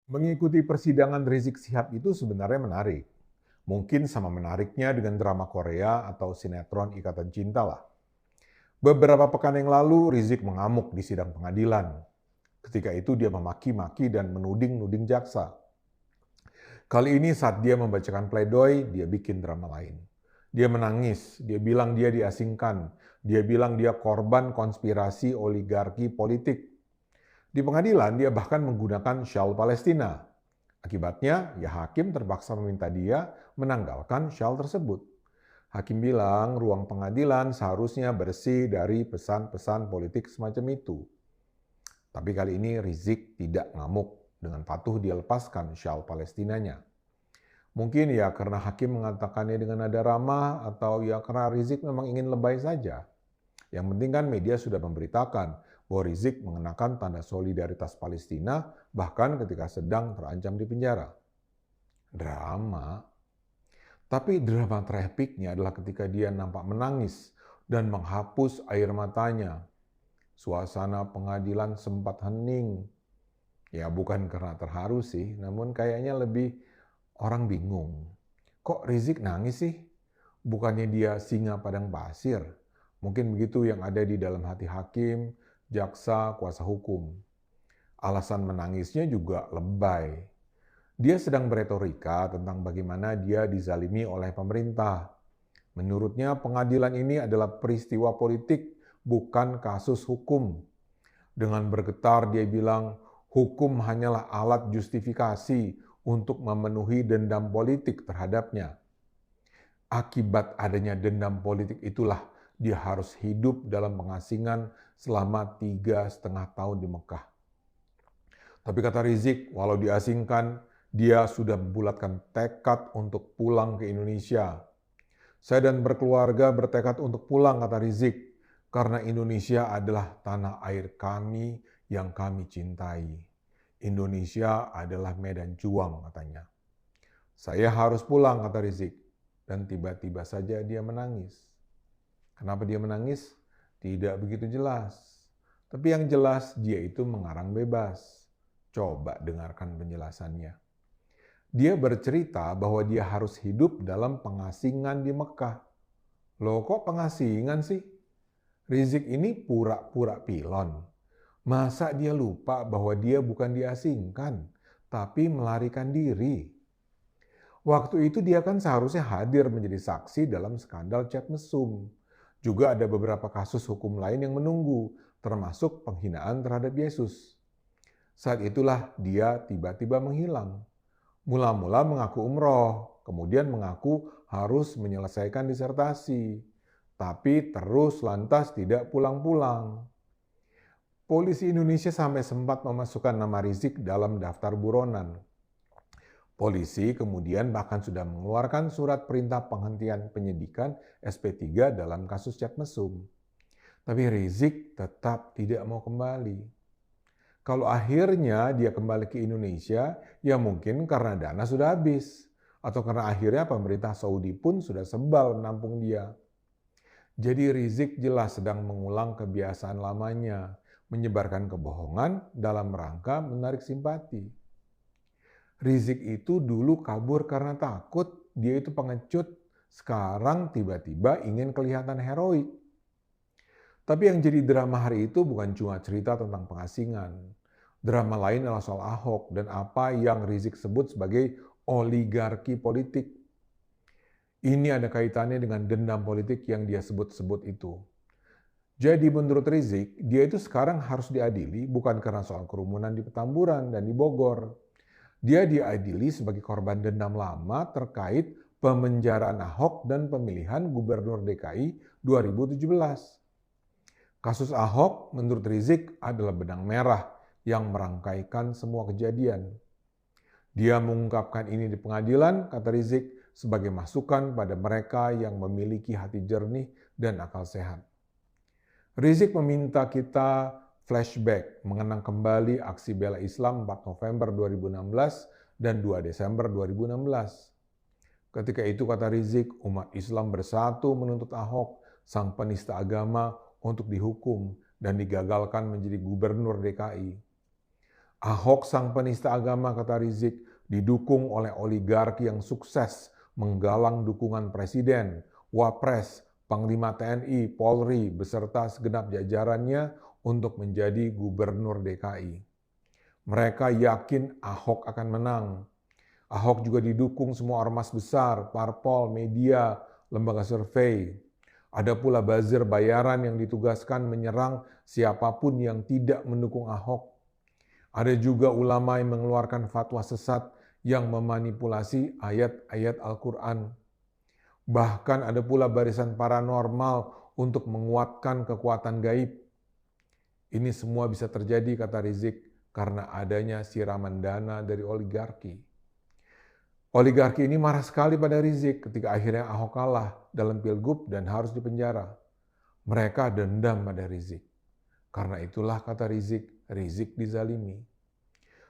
Mengikuti persidangan Rizik Syihab itu sebenarnya menarik. Mungkin sama menariknya dengan drama Korea atau sinetron Ikatan Cinta lah. Beberapa pekan yang lalu, Rizik mengamuk di sidang pengadilan. Ketika itu dia memaki-maki dan menuding-nuding jaksa. Kali ini saat dia membacakan pledoi, dia bikin drama lain. Dia menangis, dia bilang dia diasingkan, dia bilang dia korban konspirasi oligarki politik. Di pengadilan, dia bahkan menggunakan syal Palestina. Akibatnya, ya hakim terpaksa meminta dia menanggalkan syal tersebut. Hakim bilang ruang pengadilan seharusnya bersih dari pesan-pesan politik semacam itu. Tapi kali ini Rizik tidak ngamuk. Dengan patuh dia lepaskan syal Palestinanya. Mungkin ya karena hakim mengatakannya dengan nada ramah atau ya karena Rizik memang ingin lebay saja. Yang penting kan media sudah memberitakan bahwa Rizik mengenakan tanda solidaritas Palestina bahkan ketika sedang terancam di penjara. Drama. Tapi drama terepiknya adalah ketika dia nampak menangis dan menghapus air matanya. Suasana pengadilan sempat hening. Ya bukan karena terharu sih, namun kayaknya lebih orang bingung. Kok Rizik nangis sih? Bukannya dia singa padang pasir? Mungkin begitu yang ada di dalam hati hakim, jaksa, kuasa hukum. Alasan menangisnya juga lebay. Dia sedang beretorika tentang bagaimana dia dizalimi oleh pemerintah. Menurutnya pengadilan ini adalah peristiwa politik, bukan kasus hukum. Dengan bergetar dia bilang, hukum hanyalah alat justifikasi untuk memenuhi dendam politik terhadapnya. Akibat adanya dendam politik itulah dia harus hidup dalam pengasingan selama 3,5 tahun di Mekah. Tapi kata Rizik, walau diasingkan, dia sudah membulatkan tekad untuk pulang ke Indonesia. Saya dan berkeluarga bertekad untuk pulang, kata Rizik, karena Indonesia adalah tanah air kami yang kami cintai. Indonesia adalah medan juang, katanya. Saya harus pulang, kata Rizik. Dan tiba-tiba saja dia menangis. Kenapa dia menangis? Tidak begitu jelas. Tapi yang jelas dia itu mengarang bebas. Coba dengarkan penjelasannya. Dia bercerita bahwa dia harus hidup dalam pengasingan di Mekah. Loh kok pengasingan sih? Rizik ini pura-pura pilon. Masa dia lupa bahwa dia bukan diasingkan, tapi melarikan diri? Waktu itu dia kan seharusnya hadir menjadi saksi dalam skandal chat mesum. Juga ada beberapa kasus hukum lain yang menunggu, termasuk penghinaan terhadap Yesus. Saat itulah dia tiba-tiba menghilang. Mula-mula mengaku umroh, kemudian mengaku harus menyelesaikan disertasi. Tapi terus lantas tidak pulang-pulang. Polisi Indonesia sampai sempat memasukkan nama Rizik dalam daftar buronan. Polisi kemudian bahkan sudah mengeluarkan surat perintah penghentian penyidikan SP3 dalam kasus chat mesum. Tapi Rizik tetap tidak mau kembali. Kalau akhirnya dia kembali ke Indonesia, ya mungkin karena dana sudah habis. Atau karena akhirnya pemerintah Saudi pun sudah sebal menampung dia. Jadi Rizik jelas sedang mengulang kebiasaan lamanya, menyebarkan kebohongan dalam rangka menarik simpati. Rizik itu dulu kabur karena takut, dia itu pengecut, sekarang tiba-tiba ingin kelihatan heroik. Tapi yang jadi drama hari itu bukan cuma cerita tentang pengasingan. Drama lain adalah soal Ahok dan apa yang Rizik sebut sebagai oligarki politik. Ini ada kaitannya dengan dendam politik yang dia sebut-sebut itu. Jadi menurut Rizik, dia itu sekarang harus diadili bukan karena soal kerumunan di Petamburan dan di Bogor. Dia diadili sebagai korban dendam lama terkait pemenjaraan Ahok dan pemilihan Gubernur DKI 2017. Kasus Ahok menurut Rizik adalah benang merah yang merangkaikan semua kejadian. Dia mengungkapkan ini di pengadilan, kata Rizik, sebagai masukan pada mereka yang memiliki hati jernih dan akal sehat. Rizik meminta kita flashback, mengenang kembali aksi bela Islam 4 November 2016 dan 2 Desember 2016. Ketika itu, kata Rizik, umat Islam bersatu menuntut Ahok, sang penista agama, untuk dihukum dan digagalkan menjadi gubernur DKI. Ahok sang penista agama, kata Rizik, didukung oleh oligarki yang sukses menggalang dukungan presiden, wapres, panglima TNI, Polri, beserta segenap jajarannya untuk menjadi gubernur DKI. Mereka yakin Ahok akan menang. Ahok juga didukung semua ormas besar, parpol, media, lembaga survei. Ada pula buzzer bayaran yang ditugaskan menyerang siapapun yang tidak mendukung Ahok. Ada juga ulama yang mengeluarkan fatwa sesat yang memanipulasi ayat-ayat Al-Quran. Bahkan ada pula barisan paranormal untuk menguatkan kekuatan gaib. Ini semua bisa terjadi, kata Rizik, karena adanya siraman dana dari oligarki. Oligarki ini marah sekali pada Rizik ketika akhirnya Ahok kalah dalam pilgub dan harus dipenjara. Mereka dendam pada Rizik. Karena itulah, kata Rizik dizalimi.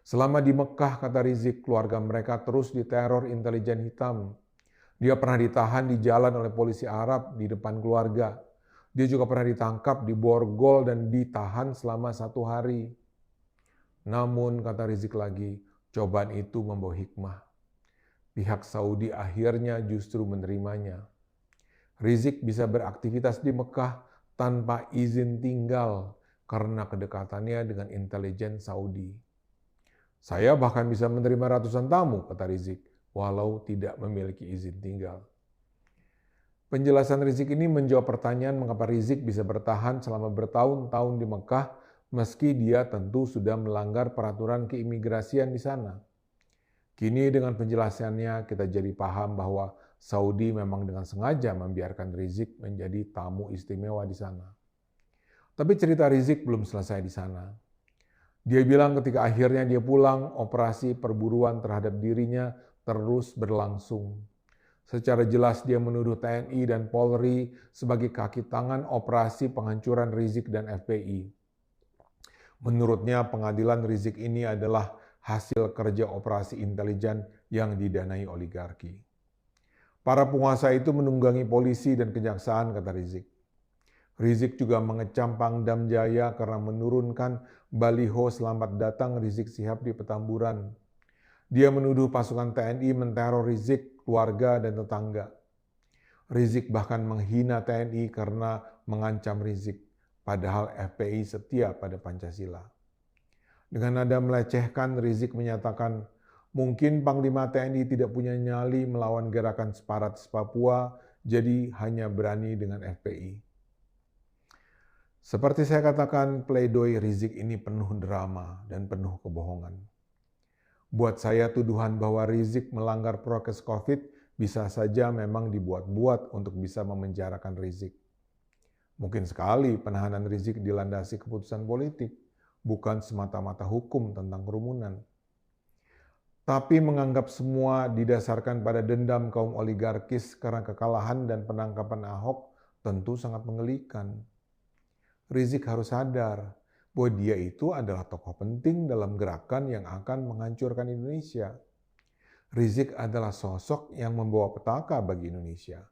Selama di Mekah, kata Rizik, keluarga mereka terus diteror intelijen hitam. Dia pernah ditahan di jalan oleh polisi Arab di depan keluarga. Dia juga pernah ditangkap di Borgol dan ditahan selama 1 hari. Namun, kata Rizik lagi, cobaan itu membawa hikmah. Pihak Saudi akhirnya justru menerimanya. Rizik bisa beraktivitas di Mekah tanpa izin tinggal karena kedekatannya dengan intelijen Saudi. Saya bahkan bisa menerima ratusan tamu, kata Rizik, walau tidak memiliki izin tinggal. Penjelasan Rizik ini menjawab pertanyaan mengapa Rizik bisa bertahan selama bertahun-tahun di Mekah meski dia tentu sudah melanggar peraturan keimigrasian di sana. Kini dengan penjelasannya kita jadi paham bahwa Saudi memang dengan sengaja membiarkan Rizik menjadi tamu istimewa di sana. Tapi cerita Rizik belum selesai di sana. Dia bilang ketika akhirnya dia pulang, operasi perburuan terhadap dirinya terus berlangsung. Secara jelas dia menuduh TNI dan Polri sebagai kaki tangan operasi penghancuran Rizik dan FPI. Menurutnya pengadilan Rizik ini adalah hasil kerja operasi intelijen yang didanai oligarki. Para penguasa itu menunggangi polisi dan kejaksaan, kata Rizik. Rizik juga mengecam Pangdam Jaya karena menurunkan baliho selamat datang Rizik Syihab di Petamburan. Dia menuduh pasukan TNI menteror Rizik, keluarga, dan tetangga. Rizik bahkan menghina TNI karena mengancam Rizik, padahal FPI setia pada Pancasila. Dengan nada melecehkan, Rizik menyatakan, mungkin Panglima TNI tidak punya nyali melawan gerakan separatis Papua, jadi hanya berani dengan FPI. Seperti saya katakan, pledoi Rizik ini penuh drama dan penuh kebohongan. Buat saya tuduhan bahwa Rizik melanggar prokes COVID bisa saja memang dibuat-buat untuk bisa memenjarakan Rizik. Mungkin sekali penahanan Rizik dilandasi keputusan politik, bukan semata-mata hukum tentang kerumunan. Tapi menganggap semua didasarkan pada dendam kaum oligarkis karena kekalahan dan penangkapan Ahok tentu sangat mengerikan. Rizik harus sadar bahwa dia itu adalah tokoh penting dalam gerakan yang akan menghancurkan Indonesia. Rizik adalah sosok yang membawa petaka bagi Indonesia.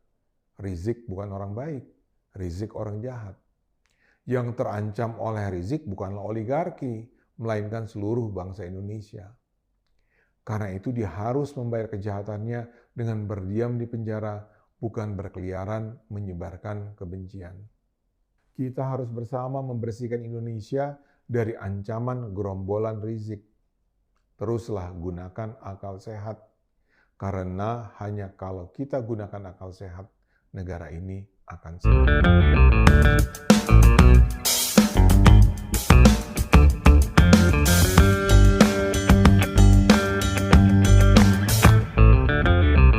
Rizik bukan orang baik, Rizik orang jahat. Yang terancam oleh Rizik bukanlah oligarki, melainkan seluruh bangsa Indonesia. Karena itu dia harus membayar kejahatannya dengan berdiam di penjara, bukan berkeliaran menyebarkan kebencian. Kita harus bersama membersihkan Indonesia dari ancaman gerombolan Rizik. Teruslah gunakan akal sehat, karena hanya kalau kita gunakan akal sehat, negara ini akan sehat.